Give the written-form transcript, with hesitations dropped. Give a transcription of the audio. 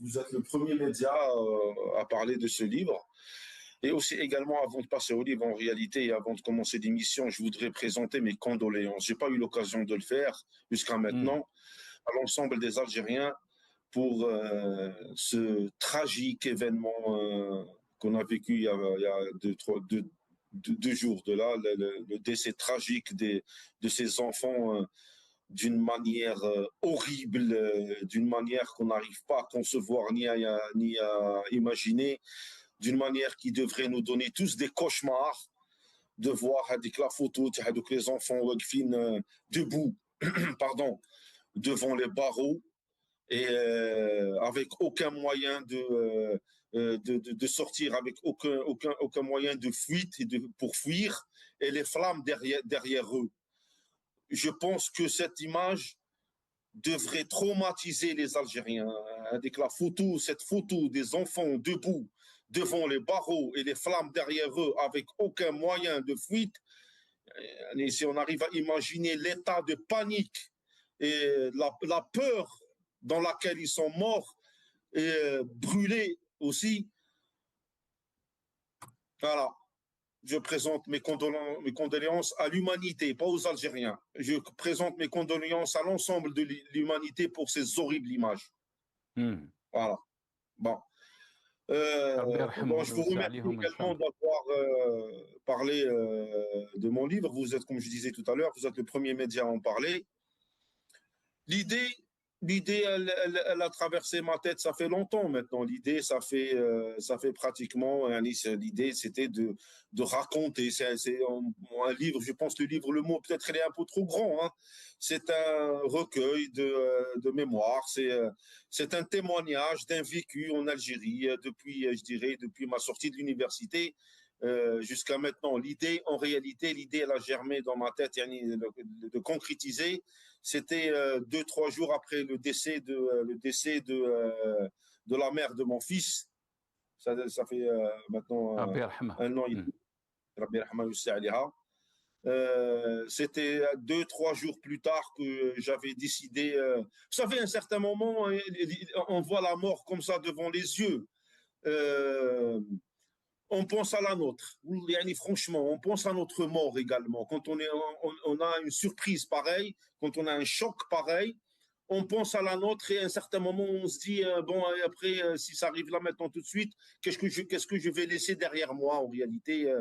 vous êtes le premier média à parler de ce livre. Et aussi également, avant de passer au livre, en réalité, et avant de commencer l'émission, je voudrais présenter mes condoléances. J'ai pas eu l'occasion de le faire jusqu'à maintenant à l'ensemble des Algériens pour ce tragique événement qu'on a vécu il y a deux jours de là, le décès tragique de ces enfants d'une manière horrible, d'une manière qu'on n'arrive pas à concevoir ni à imaginer, d'une manière qui devrait nous donner tous des cauchemars de voir avec la photo de les enfants debout pardon, devant les barreaux et avec aucun moyen de sortir, avec aucun moyen de fuite pour fuir, et les flammes derrière eux. Je pense que cette image devrait traumatiser les Algériens. Avec cette photo des enfants debout devant les barreaux et les flammes derrière eux avec aucun moyen de fuite, et si on arrive à imaginer l'état de panique et la peur dans laquelle ils sont morts et brûlés aussi, voilà. Je présente mes condoléances à l'humanité, pas aux Algériens. Je présente mes condoléances à l'ensemble de l'humanité pour ces horribles images. Voilà. Bon. Bon, je vous remercie également d'avoir parlé de mon livre. Vous êtes, comme je disais tout à l'heure, vous êtes le premier média à en parler. L'idée, elle a traversé ma tête, ça fait longtemps maintenant. L'idée, ça fait pratiquement, l'idée, c'était de raconter. C'est un livre, je pense le mot, peut-être il est un peu trop grand, hein. C'est un recueil de mémoire. C'est un témoignage d'un vécu en Algérie depuis ma sortie de l'université jusqu'à maintenant. En réalité, l'idée, elle a germé dans ma tête, de concrétiser. C'était 2-3 jours après le décès de la mère de mon fils. Ça fait maintenant un an et demi. C'était 2-3 jours plus tard que j'avais décidé. Vous savez, à un certain moment, on voit la mort comme ça devant les yeux. On pense à la nôtre. Franchement, on pense à notre mort également. Quand on a une surprise pareille, quand on a un choc pareil, on pense à la nôtre et à un certain moment, on se dit, bon, après, si ça arrive là maintenant tout de suite, qu'est-ce que je vais laisser derrière moi en réalité?